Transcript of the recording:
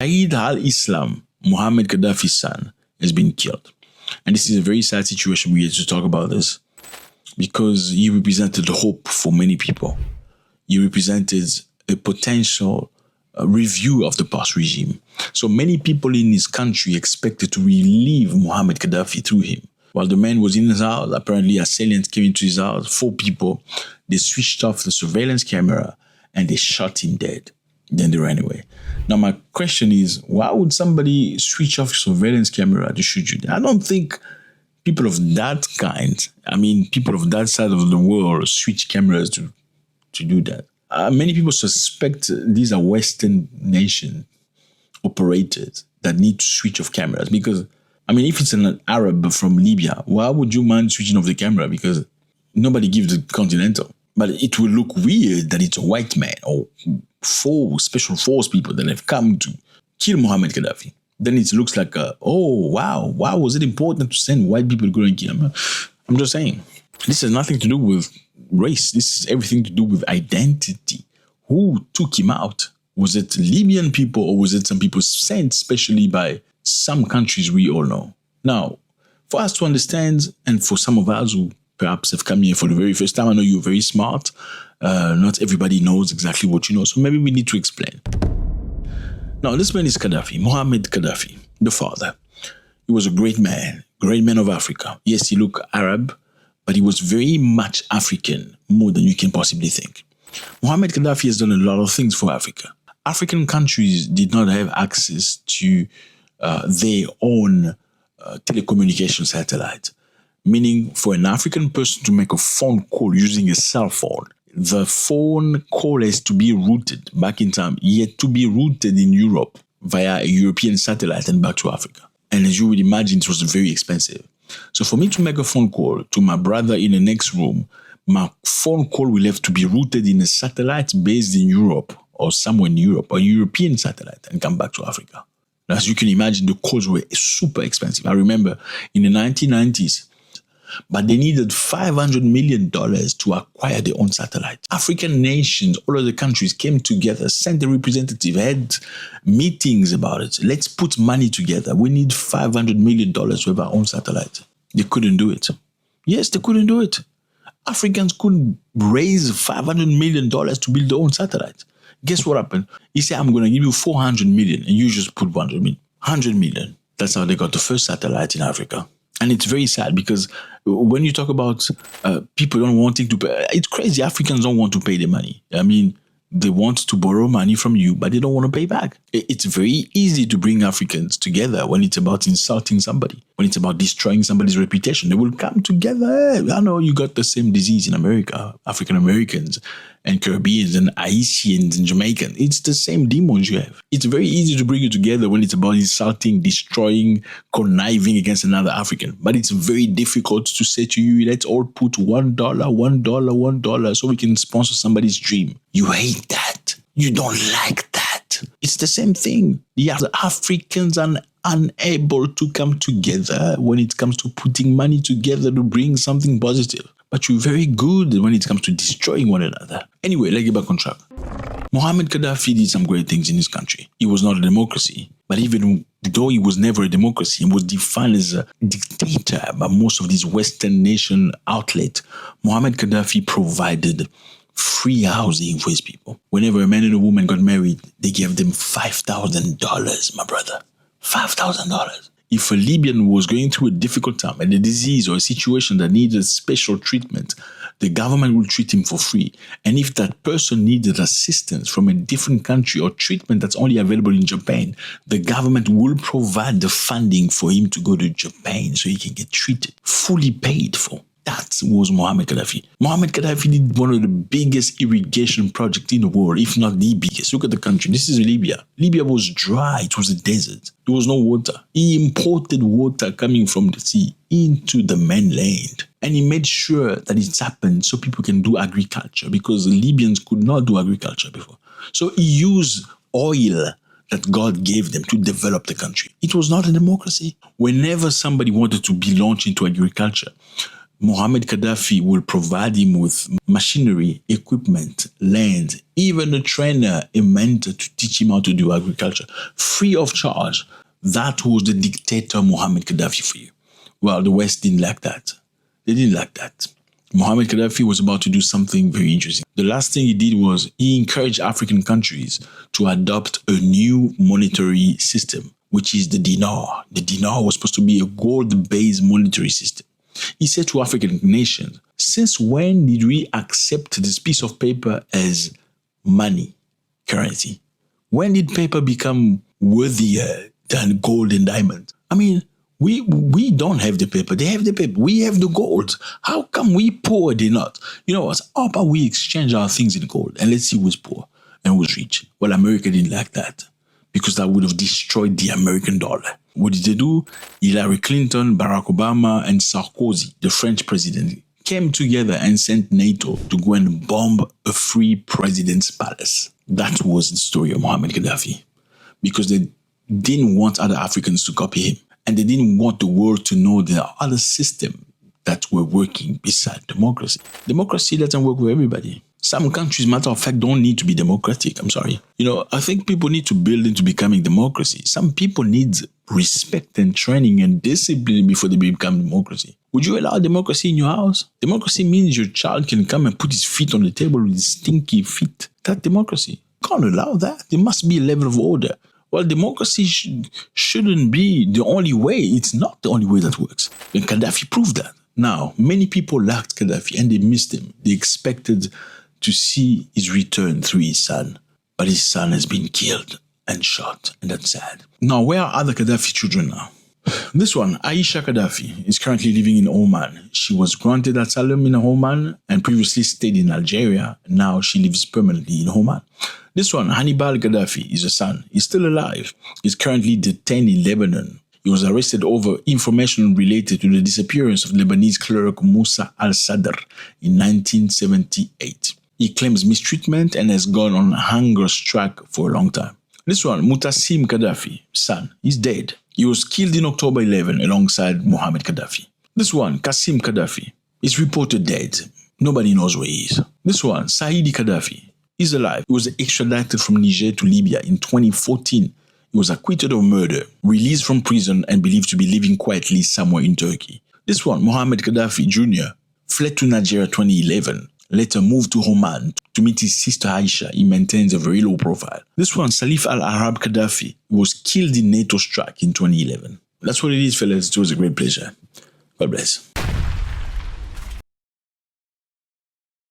Saeed al-Islam, Muhammad Gaddafi's son, has been killed. And this is a very sad situation. We had to talk about this because he represented hope for many people. He represented a potential review of the past regime. So many people in his country expected to relieve Muhammad Gaddafi through him. While the man was in his house, apparently assailants came into his house, 4 people. They switched off the surveillance camera and they shot him dead. Then they ran away. Now my question is, why would somebody switch off surveillance camera to shoot you dead? I don't think people of that kind, people of that side of the world switch cameras to do that. Many people suspect these are Western nation operators that need to switch off cameras because, if it's an Arab from Libya, why would you mind switching off the camera? Because nobody gives the Continental. But it will look weird that it's a white man or 4 special force people that have come to kill Muhammad Gaddafi. Then it looks like, why was it important to send white people to go and kill him? I'm just saying, this has nothing to do with race. This is everything to do with identity. Who took him out? Was it Libyan people or was it some people sent specially by some countries we all know? Now, for us to understand, and for some of us who perhaps have come here for the very first time, I know you're very smart. Not everybody knows exactly what you know, so maybe we need to explain. Now, this man is Gaddafi, Muhammad Gaddafi, the father. He was a great man of Africa. Yes, he looked Arab, but he was very much African, more than you can possibly think. Muhammad Gaddafi has done a lot of things for Africa. African countries did not have access to their own telecommunication satellite, meaning for an African person to make a phone call using a cell phone, the phone call has to be routed back in time. He had to be routed in Europe via a European satellite and back to Africa. And as you would imagine, it was very expensive. So for me to make a phone call to my brother in the next room, my phone call will have to be routed in a satellite based in Europe or somewhere in Europe, a European satellite, and come back to Africa. As you can imagine, the calls were super expensive. I remember in the 1990s, but they needed $500 million to acquire their own satellite. African nations, all of the countries came together, sent a representative, had meetings about it. Let's put money together. We need $500 million to have our own satellite. They couldn't do it. Yes, they couldn't do it. Africans couldn't raise $500 million to build their own satellite. Guess what happened? He said, I'm going to give you $400 million, and you just put $100 million. $100 million. That's how they got the first satellite in Africa. And it's very sad because when you talk about people don't wanting to pay, it's crazy. Africans don't want to pay their money. They want to borrow money from you, but they don't want to pay back. It's very easy to bring Africans together when it's about insulting somebody, when it's about destroying somebody's reputation. They will come together. I know you got the same disease in America, African Americans and Caribbeans and Haitians and Jamaicans. It's the same demons you have. It's very easy to bring you together when it's about insulting, destroying, conniving against another African. But it's very difficult to say to you, let's all put $1 so we can sponsor somebody's dream. You hate that. You don't like that. It's the same thing. The Africans are unable to come together when it comes to putting money together to bring something positive. But you're very good when it comes to destroying one another. Anyway, let's get back on track. Muhammad Gaddafi did some great things in his country. It was not a democracy, but even though he was never a democracy, he was defined as a dictator by most of these Western nation outlets. Muhammad Gaddafi provided free housing for his people. Whenever a man and a woman got married, they gave them $5,000, my brother. $5,000. If a Libyan was going through a difficult time and a disease or a situation that needed special treatment, the government will treat him for free. And if that person needed assistance from a different country or treatment that's only available in Japan, the government will provide the funding for him to go to Japan so he can get treated, fully paid for. That was Muhammad Gaddafi. Muhammad Gaddafi did one of the biggest irrigation projects in the world, if not the biggest. Look at the country. This is Libya. Libya was dry. It was a desert. There was no water. He imported water coming from the sea into the mainland. And he made sure that it happened so people can do agriculture because the Libyans could not do agriculture before. So he used oil that God gave them to develop the country. It was not a democracy. Whenever somebody wanted to be launched into agriculture, Muhammad Gaddafi will provide him with machinery, equipment, land, even a trainer, a mentor to teach him how to do agriculture, free of charge. That was the dictator Muhammad Gaddafi for you. Well, the West didn't like that. They didn't like that. Muhammad Gaddafi was about to do something very interesting. The last thing he did was he encouraged African countries to adopt a new monetary system, which is the dinar. The dinar was supposed to be a gold-based monetary system. He said to African nations, since when did we accept this piece of paper as money, currency? When did paper become worthier than gold and diamond? I mean, we don't have the paper. They have the paper. We have the gold. How come we poor, they not? You know what? How about we exchange our things in gold and let's see who's poor and who's rich? Well, America didn't like that because that would have destroyed the American dollar. What did they do? Hillary Clinton, Barack Obama, and Sarkozy, the French president, came together and sent NATO to go and bomb a free president's palace. That was the story of Muhammad Gaddafi, because they didn't want other Africans to copy him. And they didn't want the world to know there are other systems that were working beside democracy. Democracy doesn't work with everybody. Some countries, matter of fact, don't need to be democratic. I'm sorry. You know, I think people need to build into becoming democracy. Some people need respect and training and discipline before they become democracy. Would you allow democracy in your house? Democracy means your child can come and put his feet on the table with his stinky feet. That's democracy. Can't allow that. There must be a level of order. Well, democracy shouldn't be the only way. It's not the only way that works. And Gaddafi proved that. Now, many people liked Gaddafi and they missed him. They expected to see his return through his son. But his son has been killed and shot, and that's sad. Now, where are other Gaddafi children now? This one, Aisha Gaddafi, is currently living in Oman. She was granted asylum in Oman and previously stayed in Algeria. Now she lives permanently in Oman. This one, Hannibal Gaddafi, is a son. He's still alive. He's currently detained in Lebanon. He was arrested over information related to the disappearance of Lebanese cleric Musa al-Sadr in 1978. He claims mistreatment and has gone on hunger strike for a long time. This one, Mutassim Gaddafi, son, he's dead. He was killed in October 11 alongside Muhammad Gaddafi. This one, Qasim Gaddafi, is reported dead. Nobody knows where he is. This one, Saidi Gaddafi, is alive. He was extradited from Niger to Libya in 2014. He was acquitted of murder, released from prison, and believed to be living quietly somewhere in Turkey. This one, Muhammad Gaddafi Jr., fled to Nigeria 2011, later moved to Oman to meet his sister Aisha. He maintains a very low profile. This one, Salif al-Arab Gaddafi, was killed in NATO strike in 2011. That's what it is, fellas. It was a great pleasure. God bless.